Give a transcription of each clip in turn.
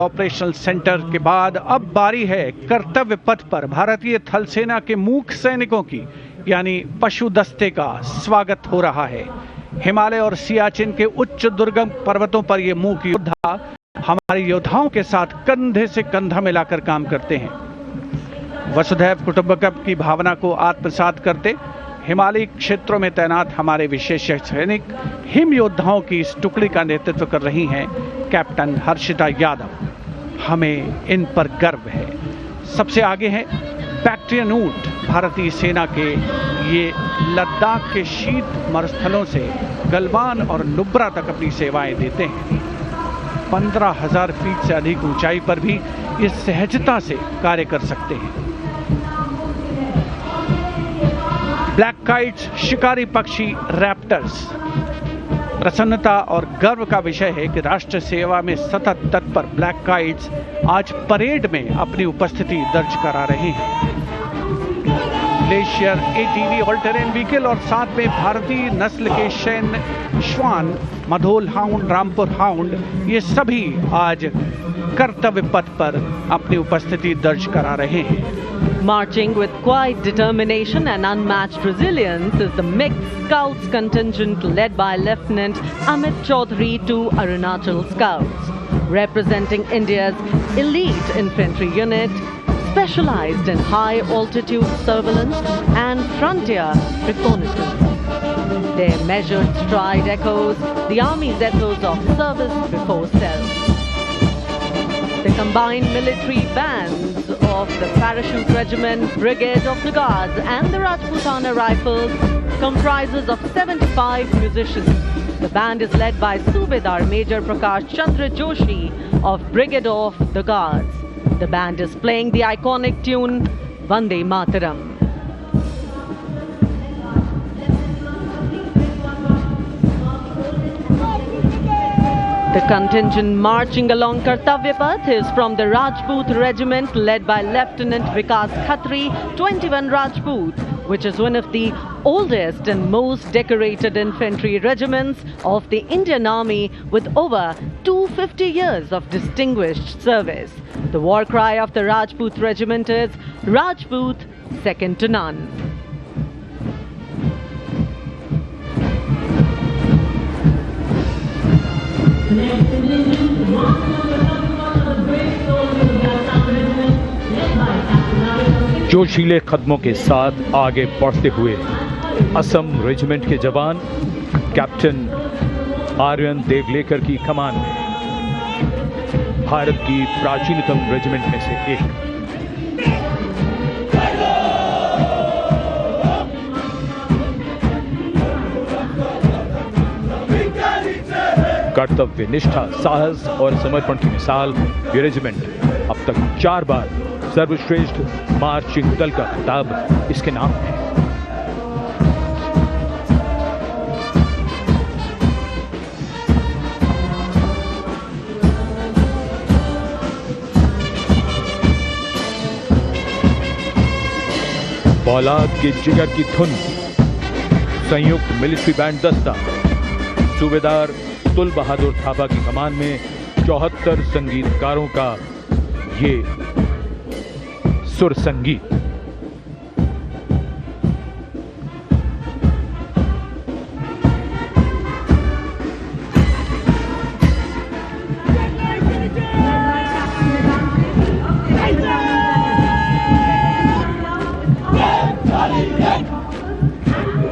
Operational centre के बाद अब बारी है कर्तव्य पथ पर भारतीय थल सेना के मूक सैनिकों की, यानी पशु दस्ते का स्वागत हो रहा है। हिमालय और सियाचिन के उच्च दुर्गम पर्वतों पर ये मूक योद्धा हमारे योद्धाओं के साथ कंधे से कंधा मिलाकर काम करते हैं। वसुधैव कुटुंबकम की भावना को आत्मसात करते हिमालयी क्षेत्रों में तैनात हमारे विशेष सैनिक हिम योद्धाओं की इस टुकड़ी का नेतृत्व कर रही हैं कैप्टन हर्षिता यादव। हमें इन पर गर्व है। सबसे आगे हैं बैक्ट्रियन ऊंट, भारतीय सेना के ये लद्दाख के शीत मरुस्थलों से गलवान और नुब्रा तक अपनी सेवाएं देते हैं। 15,000 फीट से अधिक ऊंचाई पर भी ये सहजता से कार्य कर सकते हैं। ब्लैक काइट्स, शिकारी पक्षी रैप्टर्स। प्रसन्नता और गर्व का विषय है कि राष्ट्र सेवा में सतत तत्पर ब्लैक काइट्स आज परेड में अपनी उपस्थिति दर्ज करा रहे हैं। Glacier ATV all terrain vehicle और साथ में भारतीय नस्ल के सैन्य श्वान, मधोल हाउंड, रामपुर हाउंड, ये सभी आज कर्तव्य पथ पर अपनी उपस्थिति दर्ज करा रहे हैं। Marching with quiet determination and unmatched resilience is the mixed Scouts contingent led by Lieutenant Amit Chaudhary to Arunachal Scouts, representing India's elite infantry unit, specialized in high-altitude surveillance and frontier reconnaissance. Their measured stride echoes the Army's ethos of service before self. The combined military bands of the Parachute Regiment, Brigade of the Guards and the Rajputana Rifles comprises of 75 musicians. The band is led by Subedar Major Prakash Chandra Joshi of Brigade of the Guards. The band is playing the iconic tune Vande Mataram. The contingent marching along Kartavya Path is from the Rajput Regiment led by Lieutenant Vikas Khatri, 21 Rajput, which is one of the oldest and most decorated infantry regiments of the Indian Army with over 250 years of distinguished service. The war cry of the Rajput Regiment is Rajput second to none. जोशीले कदमों के साथ आगे बढ़ते हुए Assam regiment के जवान captain Aryan Devlekar की कमान में, भारत की प्राचीनतम रेजिमेंट में से एक। कर्तव्य निष्ठा, साहस और समर्पण की मिसाल ये रेजिमेंट अब तक 4 बार सर्वश्रेष्ठ मार्चिंग दल का खिताब इसके नाम है। फौलाद के जिगर की धुन, संयुक्त मिलिट्री बैंड दस्ता, सूबेदार तुल बहादुर थापा की कमान में 74 संगीतकारों का ये सुर संगीत।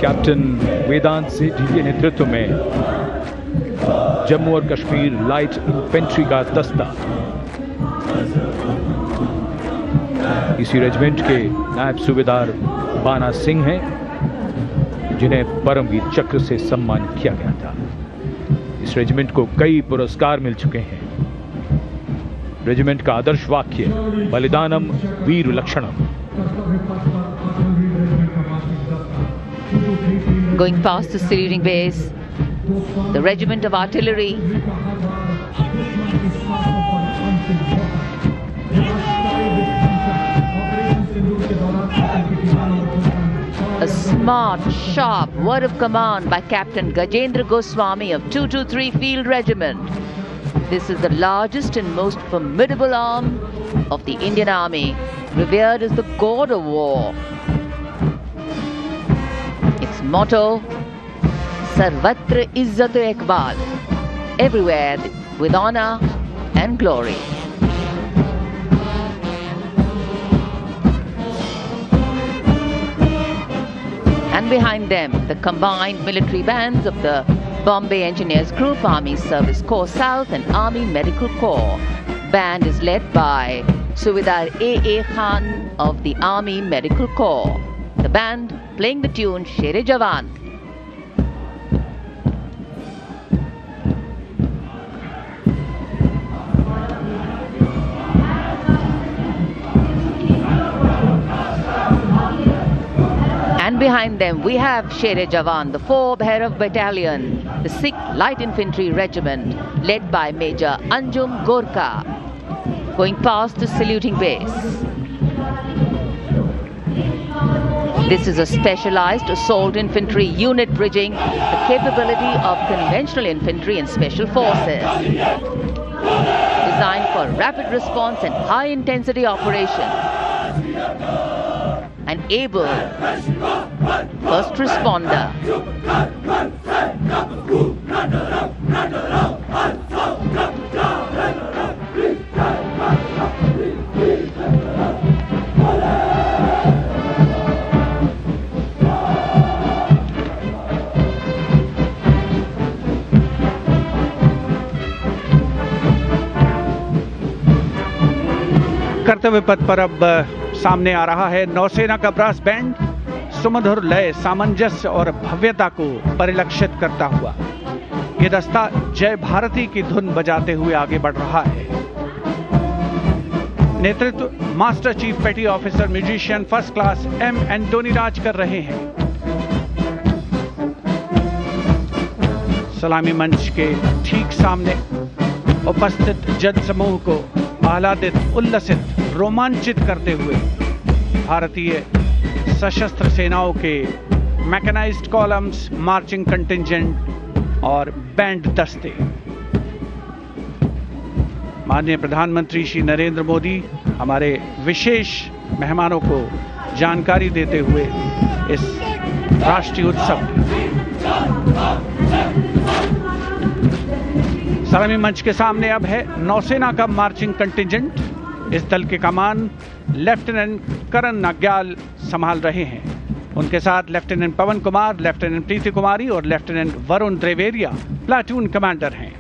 कैप्टन वेदांत सिंह जी के नेतृत्व में जम्मू और कश्मीर लाइट इन्फेंट्री का दस्ता, इसी रेजिमेंट के नायब सूबेदार बाना सिंह हैं, जिन्हें परमवीर चक्र से सम्मानित किया गया था। इस रेजिमेंट को कई पुरस्कार मिल चुके हैं। रेजिमेंट का आदर्श वाक्य बलिदानम वीर लक्षणम। Going past the saluting base, the regiment of artillery, a smart, sharp word of command by Captain Gajendra Goswami of 223 Field Regiment. This is the largest and most formidable arm of the Indian Army, revered as the god of war. Its motto, Sarvatra Izzat-e Iqbal, everywhere with honor and glory. And behind them, the combined military bands of the Bombay Engineers Group, Army Service Corps South and Army Medical Corps. Band is led by Subedar A.A. Khan of the Army Medical Corps. The band playing the tune Sher-e Jawan. And behind them we have Sher-e Jawan, the 4 Bhairav Battalion, the 6th Light Infantry Regiment, led by Major Anjum Gorka, going past the saluting base. This is a specialized assault infantry unit bridging the capability of conventional infantry and special forces. Designed for rapid response and high intensity operations. An able first responder. कर्तव्य पथ पर अब सामने आ रहा है नौसेना का brass band, सुमधुर लय, सामंजस्य और भव्यता को परिलक्षित करता हुआ ये दस्ता जय भारती की धुन बजाते हुए आगे बढ़ रहा है। नेतृत्व master chief petty officer musician first class M Antony Raj कर रहे हैं। सलामी मंच के ठीक सामने उपस्थित जन समूह को आह्लादित, उल्लसित, रोमांचित करते हुए भारतीय सशस्त्र सेनाओं के मैकेनाइज्ड कॉलम्स, मार्चिंग कंटिंजेंट और बैंड दस्ते। माननीय प्रधानमंत्री श्री नरेंद्र मोदी हमारे विशेष मेहमानों को जानकारी देते हुए इस राष्ट्रीय उत्सव सलामी मंच के सामने अब है नौसेना का मार्चिंग कंटिंजेंट। इस दल के कमान लेफ्टिनेंट करण नाग्याल संभाल रहे हैं। उनके साथ लेफ्टिनेंट पवन कुमार, लेफ्टिनेंट प्रीति कुमारी और लेफ्टिनेंट वरुण द्रेवेरिया प्लाटून कमांडर हैं।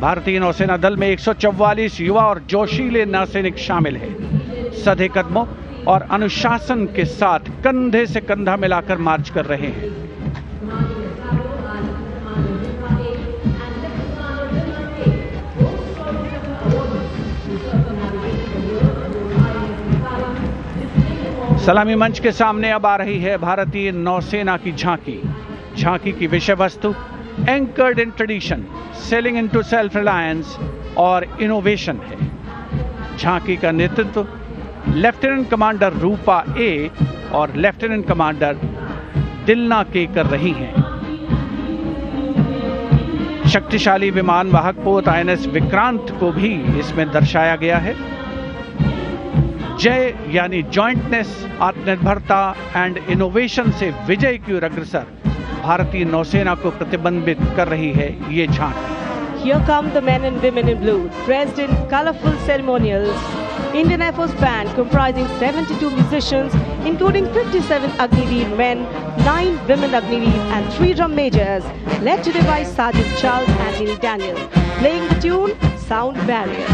भारतीय नौसेना दल में 144 युवा और जोशीले नौसैनिक शामिल हैं। सधे कदमों और अनुशासन के साथ कंधे से कंधा मिलाकर मार्च कर रहे हैं। सलामी मंच के सामने अब आ रही है भारतीय नौसेना की झांकी। झांकी की विषय वस्तु anchored in tradition, sailing into self reliance और इनोवेशन है। झांकी का नेतृत्व लेफ्टिनेंट कमांडर रूपा ए और लेफ्टिनेंट कमांडर दिलना के कर रही हैं। शक्तिशाली विमान वाहक पोत INS विक्रांत को भी इसमें दर्शाया गया है। जय यानी जॉइंटनेस, आत्मनिर्भरता एंड इनोवेशन से विजय की ओर अग्रसर भारतीय नौसेना को प्रतिबिंबित कर रही है ये झांकी। Here come the men and women in blue, dressed in colorful ceremonials. Indian Air Force band comprising 72 musicians, including 57 Agniveer men, 9 women Agniveer and 3 drum majors, led today by Sergeant Charles Anthony Daniel, playing the tune Sound Barrier.